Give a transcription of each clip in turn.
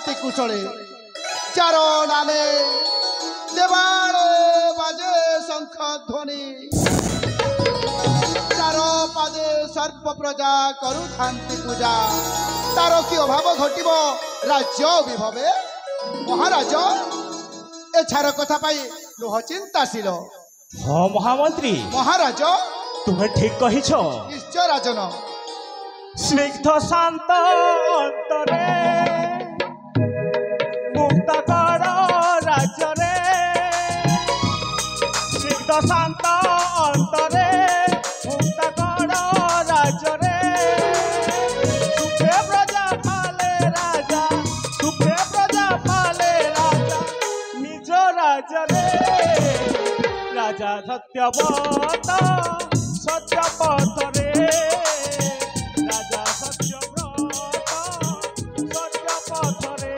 शांति कुशले चारो नामे देवाल बाजे शंख ध्वनि चारो पादे सर्प प्रजा करु थांती पूजा तार कि अभाव घटिब राज्य विभवे महाराज एछार कथा पाई लुह चिंताशील हाँ महामंत्री महाराज तुम्हें ठीक कही निश्चय राजन स्निग्ध शांत अंतरे मुक्त कर राज्य रे स्निग्ध शांत अंतरे मुक्त कर राज्य रे सुखे प्रजा पाले राजा सुखे प्रजा पाले राजा निज राज्य रे राजा सत्यवत सत्यपथ रे राजा सत्यव्रत सत्यपथ रे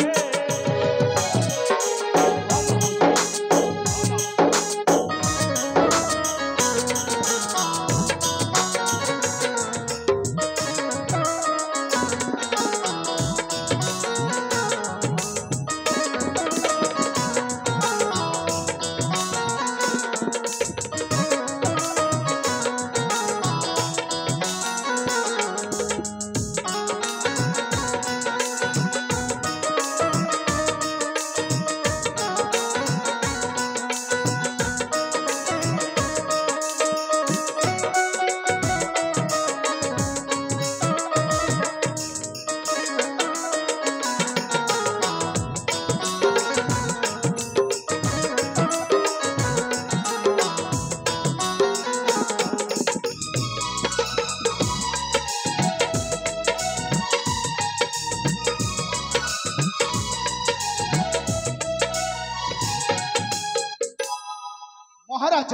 महाराज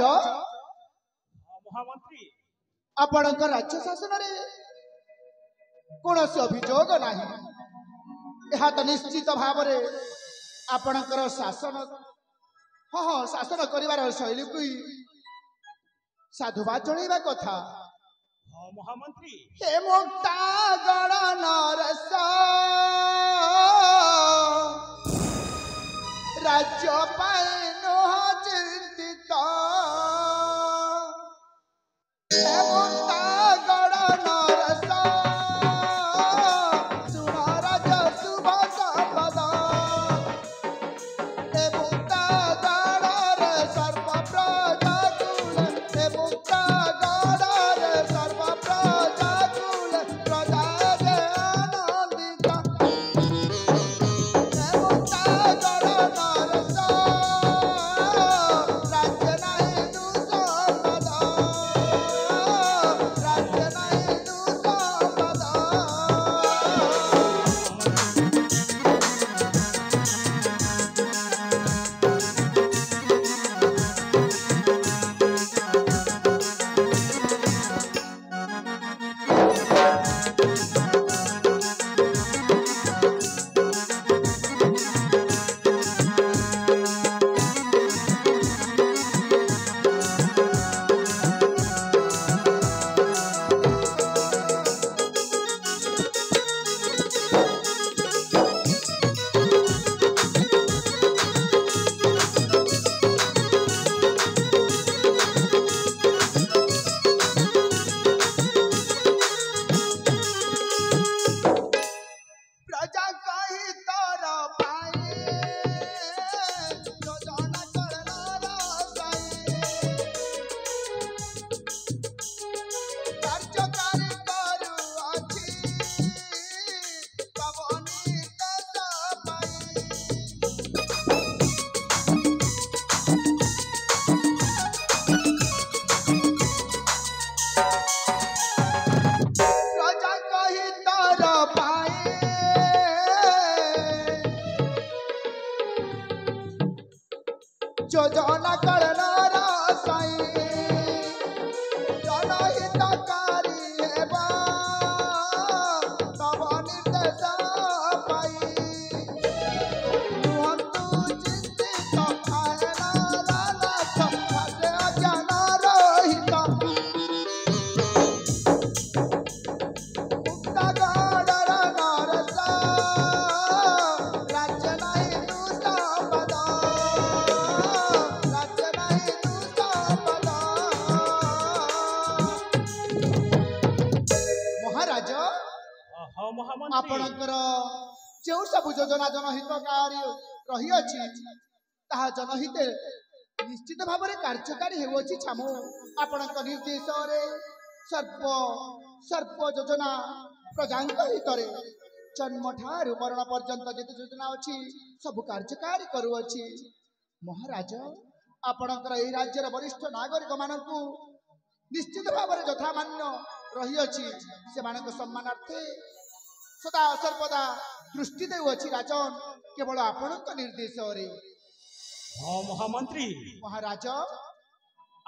महामंत्री आपण राज्य शासन कौन अभियोग नहीं यह तो निश्चित भाव आपणकर शासन हाँ हाँ शासन कर शैली को साधुवाद जणा कथा हाँ महामंत्री हे मुक्ता गण नरस राज्य पाई नुह चिंतित हे मुक्ता गण नरस सुन राज शुभ संपद हे मुक्ता गण रे सर्व प्रजा कुल हे मुक्ता गण रे सर्व प्रजा कुल प्रजा जे आनंदित हे मुक्ता गण नरस राज्य नहीं दुसंपद राज्य नहीं दुसंपद प्रजा कही तोर पाए योजना करनार कार्यकारी करू अछि पवनी दशा पाई प्रजा कही तोर पाए योजना करनार साई जनहितकारी हेबा तब निर्देश पाई नुहंतु चिंतित आयना लालच भाषे अज्ञान रहित मुक्ता गणर नरस ଆପଣଙ୍କର ଯେଉଁ ସବୁ ଯୋଜନା ଜନହିତକାରୀ ରହିଅଛି ତାହା ଜନହିତେ ନିଶ୍ଚିତ ଭାବରେ କାର୍ଯ୍ୟକାରୀ ହେଉଅଛି ଛାମୁ। ଆପଣଙ୍କ ନିର୍ଦ୍ଦେଶରେ ସର୍ବ ଯୋଜନା ପ୍ରଜାଙ୍କ ହିତରେ ଜନ୍ମଠାରୁ ମରଣ ପର୍ଯ୍ୟନ୍ତ ଯେତେ ଯୋଜନା ଅଛି ସବୁ କାର୍ଯ୍ୟକାରୀ କରୁଅଛି। ମହାରାଜ ଆପଣଙ୍କର ଏହି ରାଜ୍ୟର ବରିଷ୍ଠ ନାଗରିକ ମାନଙ୍କୁ ନିଶ୍ଚିତ ଭାବରେ ଯଥାମାନ୍ୟ ରହିଅଛି ସେମାନଙ୍କ ସମ୍ମାନାର୍ଥେ ସଦା ସର୍ବଦା ଦୃଷ୍ଟି ଦେଉଅଛି ରାଜନ କେବଳ ଆପଣଙ୍କ ନିର୍ଦ୍ଦେଶରେ। ହଁ ମହାମନ୍ତ୍ରୀ, ମହାରାଜ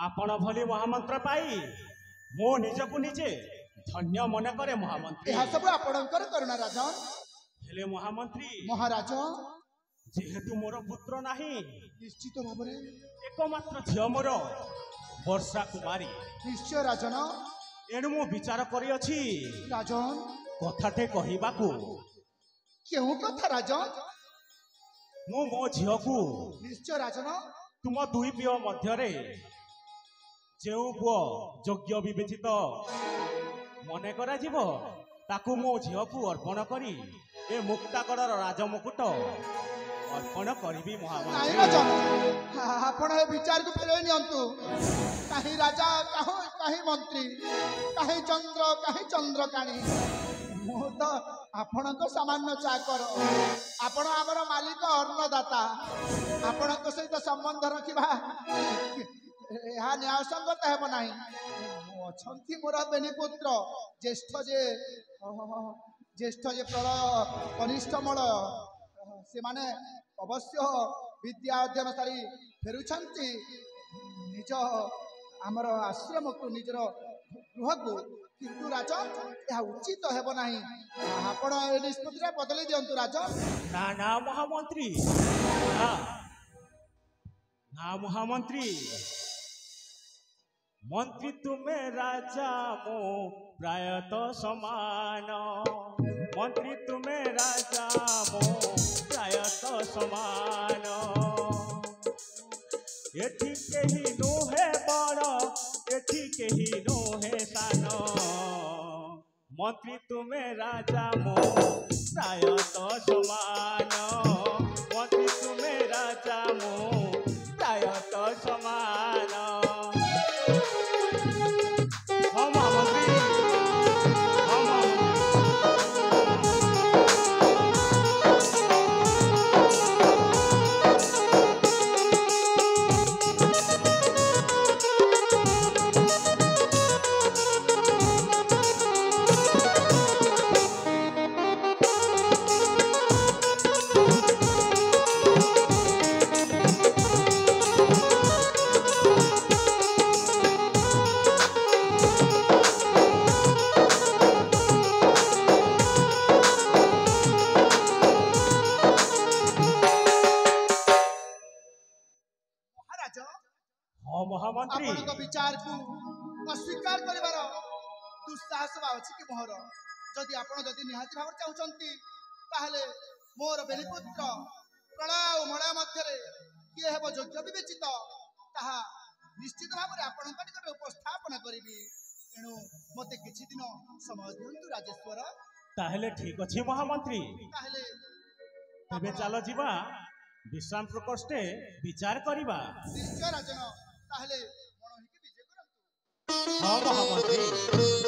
ଆପଣ ଭଳି ମହାମନ୍ତ୍ର ପାଇ ମୁଁ ନିଜକୁ ନିଜେ ଧନ୍ୟ ମନେ କରେ ମହାମନ୍ତ୍ରୀ। ଏହା ସବୁ ଆପଣଙ୍କର କରୁଣା ରାଜନ। ହେଲେ ମହାମନ୍ତ୍ରୀ, ମହାରାଜ ଯେହେତୁ ମୋର ପୁତ୍ର ନାହିଁ, ନିଶ୍ଚିତ ଭାବରେ ଏକମାତ୍ର ଝିଅ ମୋର ବର୍ଷା କୁମାରୀ, ନିଶ୍ଚୟ ରାଜନ। ଏଣୁ ମୁଁ ବିଚାର କରିଅଛି ରାଜନ କଥାଟେ କହିବାକୁ। କେଉଁ କଥା ରାଜନ? ମୁଁ ମୋ ଝିଅକୁ ନିଶ୍ଚୟ ରାଜନ। ତୁମ ଦୁଇ ପୁଅ ମଧ୍ୟରେ ଯେଉଁ ପୁଅ ଯୋଗ୍ୟ ବିବେଚିତ ମନେ କରାଯିବ ତାକୁ ମୋ ଝିଅକୁ ଅର୍ପଣ କରି ଏ ମୁକ୍ତାଗଡ଼ର ରାଜମୁକୁଟ ଅର୍ପଣ କରିବି ନାଇଁ ମହାମନ୍ତ୍ରୀ। ରାଜନ, ଆପଣ ଏ ବିଚାରକୁ ଫେରାଇ ନିଅନ୍ତୁ। କାହିଁ ରାଜା କାହିଁ ମନ୍ତ୍ରୀ, କାହିଁ ଚନ୍ଦ୍ର କାହିଁ ଚନ୍ଦ୍ରକାଣୀ, ମୁଁ ତ ଆପଣଙ୍କ ସାମାନ୍ୟ ଚାକର। ଆପଣ ଆମର ମାଲିକ ଅନ୍ନଦାତା। ଆପଣଙ୍କ ସହିତ ସମ୍ବନ୍ଧ ରଖିବା ଏହା ନ୍ୟାୟସଙ୍ଗତ ହେବ ନାହିଁ। ଅଛନ୍ତି ମୋର ବେନିପୁତ୍ର ଜ୍ୟେଷ୍ଠ ଯେ ପ୍ରଳୟ କନିଷ୍ଠ ମଳୟ, ସେମାନେ ଅବଶ୍ୟ ବିଦ୍ୟା ଅଧ୍ୟୟନ ସାରି ଫେରୁଛନ୍ତି ନିଜ ଆମର ଆଶ୍ରମକୁ, ନିଜର ଗୃହକୁ। କିନ୍ତୁ ରାଜନ ଏହା ଉଚିତ ହେବ ନାହିଁ। ଆପଣ ଏ ନିଷ୍ପତ୍ତିଟା ବଦଳେଇ ଦିଅନ୍ତୁ ରାଜନ। ନା ନା ମହାମନ୍ତ୍ରୀ, ନା ମହାମନ୍ତ୍ରୀ, ମନ୍ତ୍ରୀ ତୁମେ ରାଜା ମୁଁ ପ୍ରାୟତଃ ସମାନ। ମନ୍ତ୍ରୀ ତୁମେ ରାଜା ମୁଁ ପ୍ରାୟତଃ ସମାନ। ଏଠି କେହି ନୁହେଁ ବଡ଼, ଏଠି କେହି ନୁହେଁ ସାନ। ମନ୍ତ୍ରୀ ତୁମେ ରାଜା ମୁଁ ପ୍ରାୟତଃ ସମାନ। ମନ୍ତ୍ରୀ ତୁମେ ରାଜା ମୁଁ ପ୍ରାୟତଃ ସମାନ। ହଁ ମହାମନ୍ତ୍ରୀ, ହଁ ମହାମନ୍ତ୍ରୀ, ଆପଣଙ୍କ ବିଚାରକୁ ଅସ୍ୱୀକାର କରିବାର ଦୁଃସାହସ ଅଛି କି ମୋହର? ଯଦି ନିହାତି ଭାବରେ ଚାହୁଁଛନ୍ତି ତାହେଲେ ମୋର ବେନିପୁତ୍ର ପ୍ରଳୟ ଓ ମଳୟ ମଧ୍ୟରେ କିଏ ହେବ ଯୋଗ୍ୟ ବିବେଚିତ ତାହା ନିଶ୍ଚିତ ଭାବରେ ଆପଣଙ୍କ ନିକଟରେ ଉପସ୍ଥାପନ କରିବି। ଏଣୁ ମୋତେ କିଛି ଦିନ ସମୟ ଦିଅନ୍ତୁ ରାଜେଶ୍ୱର। ତାହେଲେ ଠିକ ଅଛି ମହାମନ୍ତ୍ରୀ, ତାହେଲେ ତେବେ ଚାଲ ଯିବା ବିଶ୍ରାମ ପ୍ରକୋଷ୍ଠେ ବିଚାର କରିବା। ନିଶ୍ଚୟ ରାଜନ, ତାହେଲେ ମଣ ହେଇକି ବିଜେ କରନ୍ତୁ। ହଁ ମହାମନ୍ତ୍ରୀ।